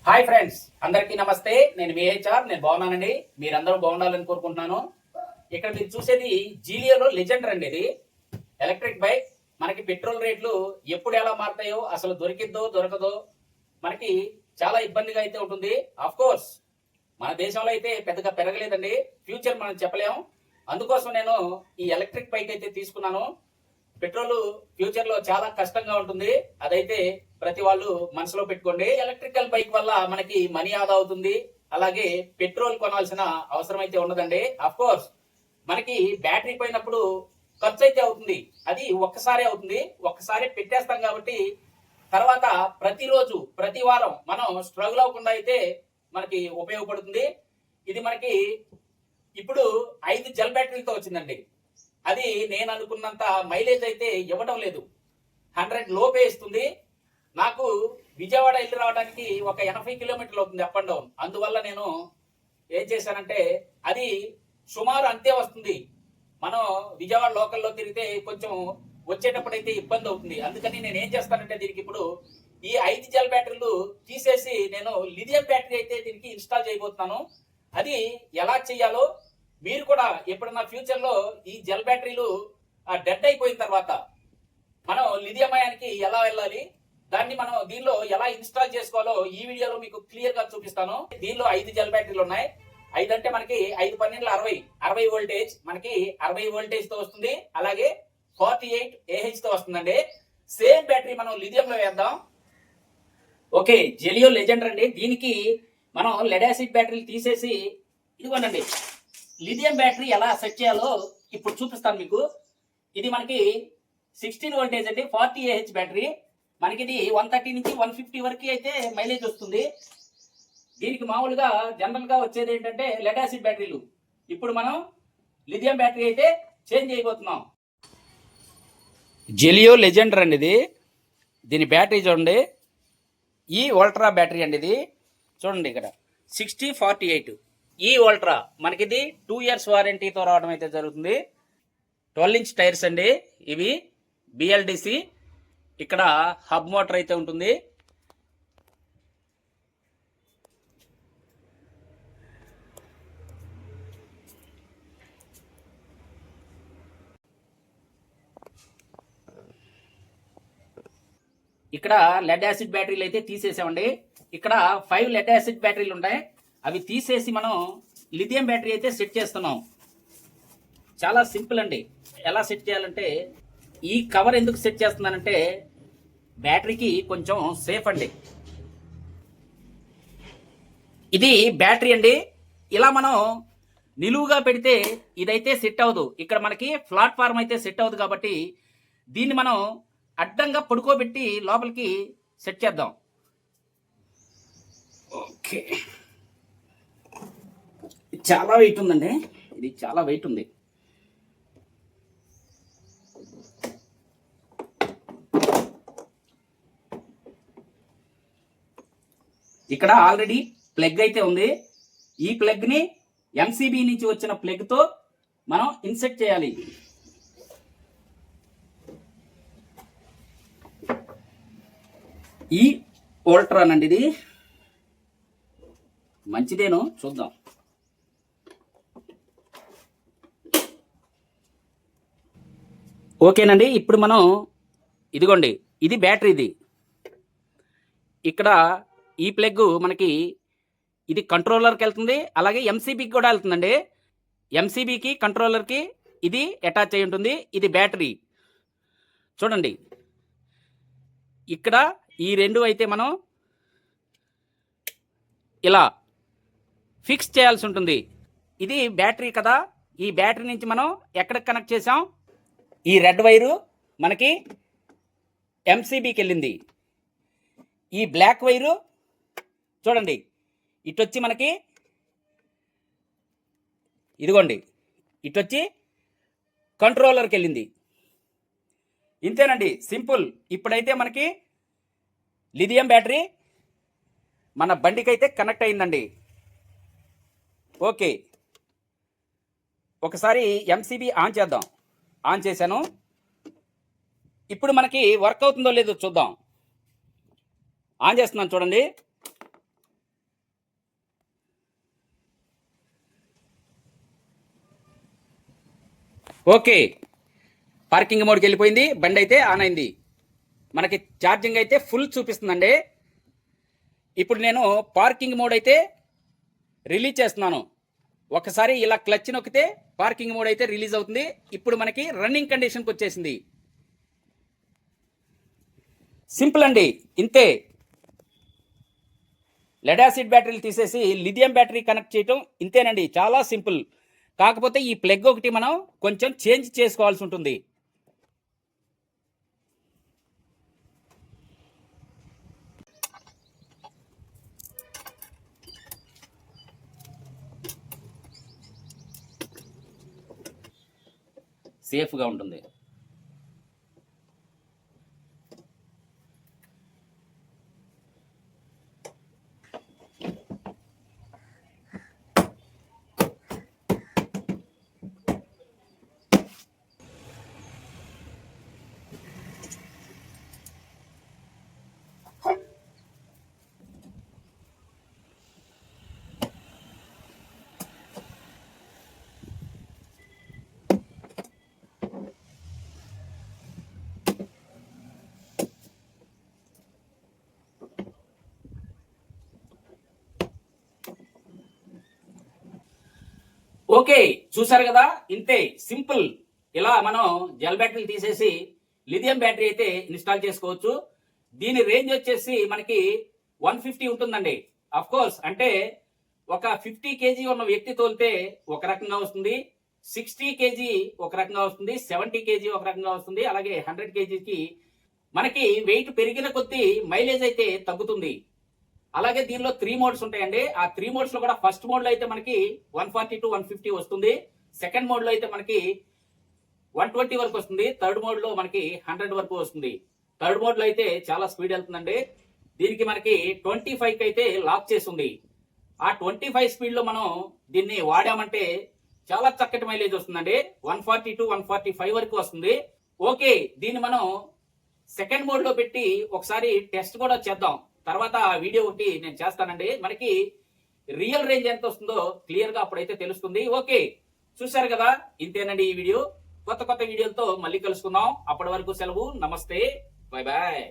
Hi friends, అందరికీ నమస్తే. నేను విహెచ్ఆర్. నేను బాగున్నానండి. మీరందరూ బాగుండాలని కోరుకుంటున్నాను. ఇక్కడ మీరు చూసేది జీలియోలో లెజెండర్ అండి. ఇది ఎలక్ట్రిక్ బైక్. మనకి పెట్రోల్ రేట్లు ఎప్పుడు ఎలా మారుతాయో, అసలు దొరికిద్దో దొరకదో మనకి చాలా ఇబ్బందిగా అయితే ఉంటుంది. ఆఫ్ కోర్స్ మన దేశంలో అయితే పెద్దగా పెరగలేదండి. ఫ్యూచర్ మనం చెప్పలేము. అందుకోసం నేను ఈ ఎలక్ట్రిక్ బైక్ అయితే తీసుకున్నాను. పెట్రోల్ ఫ్యూచర్ లో చాలా కష్టంగా ఉంటుంది. అదైతే ప్రతి వాళ్ళు మనసులో పెట్టుకోండి. ఎలక్ట్రికల్ బైక్ వల్ల మనకి మనీ ఆదా అవుతుంది. అలాగే పెట్రోల్ కొనాల్సిన అవసరం అయితే ఉండదండి. అఫ్ కోర్స్ మనకి బ్యాటరీ పోయినప్పుడు ఖర్చు అయితే అవుతుంది. అది ఒక్కసారి అవుతుంది. ఒక్కసారి పెట్టేస్తాం కాబట్టి తర్వాత ప్రతిరోజు ప్రతి వారం మనం స్ట్రగుల్ అవ్వకుండా అయితే మనకి ఉపయోగపడుతుంది. ఇది మనకి ఇప్పుడు 5 జెల్ బ్యాటరీలతో వచ్చిందండి. అది నేను అనుకున్నంత మైలేజ్ అయితే ఇవ్వడం లేదు. 100 లోపే ఇస్తుంది. నాకు విజయవాడ వెళ్ళి రావడానికి ఒక 80 కిలోమీటర్లు అవుతుంది అప్ అండ్ డౌన్. అందువల్ల నేను ఏం చేశానంటే అది సుమారు అంతే వస్తుంది. మనం విజయవాడ లోకల్లో తిరిగితే కొంచెం వచ్చేటప్పుడు అయితే ఇబ్బంది అవుతుంది. అందుకని నేను ఏం చేస్తానంటే దీనికి ఇప్పుడు ఈ 5 జెల్ బ్యాటరీలు తీసేసి నేను లిథియం బ్యాటరీ అయితే దీనికి ఇన్స్టాల్ చేయబోతున్నాను. అది ఎలా చేయాలో మీరు కూడా ఎప్పుడన్నా ఫ్యూచర్ లో ఈ జెల్ బ్యాటరీలు డెడ్ అయిపోయిన తర్వాత మనం లిథియం అయానికి ఎలా వెళ్ళాలి, దాన్ని మనం దీనిలో ఎలా ఇన్స్టాల్ చేసుకోవాలో ఈ వీడియోలో మీకు క్లియర్ గా చూపిస్తాను. దీనిలో 5 జెల్ బ్యాటరీలు ఉన్నాయి. 5 అంటే మనకి 5 12 60 వోల్టేజ్, మనకి 60 వోల్టేజ్ తో వస్తుంది. అలాగే 48 AH తో వస్తుందండి. సేమ్ బ్యాటరీ మనం లిథియం లో వేద్దాం. ఓకే, జెలియో లెజెండర్ అండి. దీనికి మనం లెడ్ యాసిడ్ బ్యాటరీలు తీసేసి ఇదిగోనండి లిథియం బ్యాటరీ ఎలా సెట్ చేయాలో ఇప్పుడు చూపిస్తాను మీకు. ఇది మనకి 16 వోల్టేజ్ అండి, 40 AH బ్యాటరీ. మనకి ఇది 130 నుంచి 150 వరకు అయితే మైలేజ్ వస్తుంది. దీనికి మామూలుగా జనరల్ గా వచ్చేది ఏంటంటే లెడ్ యాసిడ్ బ్యాటరీలు. ఇప్పుడు మనం లిథియం బ్యాటరీ అయితే చేంజ్ చేయబోతున్నాం. జెలియో లెజెండర్ అండి ఇది. దీని బ్యాటరీ చూడండి, ఈ అల్ట్రా బ్యాటరీ అండి ఇది. చూడండి ఇక్కడ 6048 ఈ అల్ట్రా. మనకిది 2 years వారంటీతో రావడం అయితే జరుగుతుంది. 12 inch టైర్స్ అండి ఇవి, BLDC. ఇక్కడ హబ్ మోటార్ అయితే ఉంటుంది. ఇక్కడ లెడ్ యాసిడ్ బ్యాటరీలు అయితే తీసేసామండి. ఇక్కడ 5 లెడ్ యాసిడ్ బ్యాటరీలు ఉంటాయి. అవి తీసేసి మనం లిథియం బ్యాటరీ అయితే సెట్ చేస్తున్నాం. చాలా సింపుల్ అండి. ఎలా సెట్ చేయాలంటే, ఈ కవర్ ఎందుకు సెట్ చేస్తున్నానంటే బ్యాటరీకి కొంచెం సేఫ్ అండి. ఇది బ్యాటరీ అండి. ఇలా మనం నిలువుగా పెడితే ఇదైతే సెట్ అవ్వదు. ఇక్కడ మనకి ప్లాట్ఫామ్ అయితే సెట్ అవ్వదు కాబట్టి దీన్ని మనం అడ్డంగా పడుకోబెట్టి లోపలికి సెట్ చేద్దాం. ఓకే, చాలా వెయిట్ ఉందండి. ఇది చాలా వెయిట్ ఉంది. ఇక్కడ ఆల్రెడీ ప్లగ్ అయితే ఉంది. ఈ ప్లగ్ ని MCB నుంచి వచ్చిన ప్లగ్ తో మనం ఇన్సెట్ చేయాలి. ఈ వోల్ట్రాన్ అండి, ఇది మంచిదేనో చూద్దాం. ఓకేనండి. ఇప్పుడు మనం ఇదిగోండి, ఇది బ్యాటరీది. ఇక్కడ ఈ ప్లగ్ మనకి ఇది కంట్రోలర్కి వెళ్తుంది, అలాగే MCBకి కూడా వెళ్తుందండి. MCBకి కంట్రోలర్కి ఇది అటాచ్ అయి ఉంటుంది. ఇది బ్యాటరీ. చూడండి, ఇక్కడ ఈ రెండు అయితే మనం ఇలా ఫిక్స్ చేయాల్సి ఉంటుంది. ఇది బ్యాటరీ కదా, ఈ బ్యాటరీ నుంచి మనం ఎక్కడికి కనెక్ట్ చేసాం, ఈ రెడ్ వైరు మనకి MCBకి వెళ్ళింది. ఈ బ్లాక్ వైరు చూడండి ఇటొచ్చి మనకి ఇదిగోండి ఇటొచ్చి కంట్రోలర్కి వెళ్ళింది. ఇంతేనండి, సింపుల్. ఇప్పుడైతే మనకి లిథియం బ్యాటరీ మన బండికి అయితే కనెక్ట్ అయిందండి. ఓకే, ఒకసారి MCB ఆన్ చేద్దాం. ఆన్ చేశాను. ఇప్పుడు మనకి వర్క్ అవుతుందో లేదో చూద్దాం. ఆన్ చేస్తున్నాను చూడండి. ఓకే, పార్కింగ్ మోడ్కి వెళ్ళిపోయింది, బండి అయితే ఆన్ అయింది, మనకి ఛార్జింగ్ అయితే ఫుల్ చూపిస్తుందండి. ఇప్పుడు నేను పార్కింగ్ మోడ్ అయితే రిలీజ్ చేస్తున్నాను. ఒకసారి ఇలా క్లచ్ నొక్కితే పార్కింగ్ మోడ్ అయితే రిలీజ్ అవుతుంది. ఇప్పుడు మనకి రన్నింగ్ కండిషన్కి వచ్చేసింది. సింపుల్ అండి, ఇంతే. లెడ్ యాసిడ్ బ్యాటరీలు తీసేసి లిథియం బ్యాటరీ కనెక్ట్ చేయటం ఇంతేనండి, చాలా సింపుల్. కాకపోతే ఈ ప్లగ్ ఒకటి మనం కొంచెం చేంజ్ చేసుకోవాల్సి ఉంటుంది. సేఫ్గా ఉంటుంది. ఓకే, చూసారు కదా, ఇంతే సింపుల్. ఇలా మనం జెల్ బ్యాటరీలు తీసేసి లిథియం బ్యాటరీ అయితే ఇన్స్టాల్ చేసుకోవచ్చు. దీని రేంజ్ వచ్చేసి మనకి 150 ఉంటుందండి. అఫ్ కోర్స్ అంటే ఒక 50 కేజీ ఉన్న వ్యక్తి తోలితే ఒక రకంగా వస్తుంది, 60 కేజీ ఒక రకంగా వస్తుంది, 70 కేజీ ఒక రకంగా వస్తుంది, అలాగే 100 కేజీకి మనకి వెయిట్ పెరిగిన కొద్దీ మైలేజ్ అయితే తగ్గుతుంది. అలాగే దీనిలో 3 మోడ్స్ ఉంటాయండి. ఆ 3 మోడ్స్ లో కూడా ఫస్ట్ మోడ్ లో అయితే మనకి 140 to 150 వస్తుంది, సెకండ్ మోడ్ లో అయితే మనకి 120 వరకు వస్తుంది, థర్డ్ మోడ్ లో మనకి 100 వరకు వస్తుంది. థర్డ్ మోడ్ లో అయితే చాలా స్పీడ్ వెళ్తుందండి. దీనికి మనకి 25 అయితే లాక్ చేసి ఉంది. ఆ 25 స్పీడ్ లో మనం దీన్ని వాడామంటే చాలా చక్కటి మైలేజ్ వస్తుందండి, 140 to 145 వరకు వస్తుంది. ఓకే, దీన్ని మనం సెకండ్ మోడ్ లో పెట్టి ఒకసారి టెస్ట్ కూడా చేద్దాం. తర్వాత ఆ వీడియో ఒకటి నేను చేస్తానండి. మనకి రియల్ రేంజ్ ఎంత వస్తుందో క్లియర్ గా అప్పుడైతే తెలుస్తుంది. ఓకే, చూశారు కదా, ఇంతేనండి ఈ వీడియో. కొత్త కొత్త వీడియోలతో మళ్ళీ కలుసుకుందాం. అప్పటి వరకు సెలవు, నమస్తే, బై బాయ్.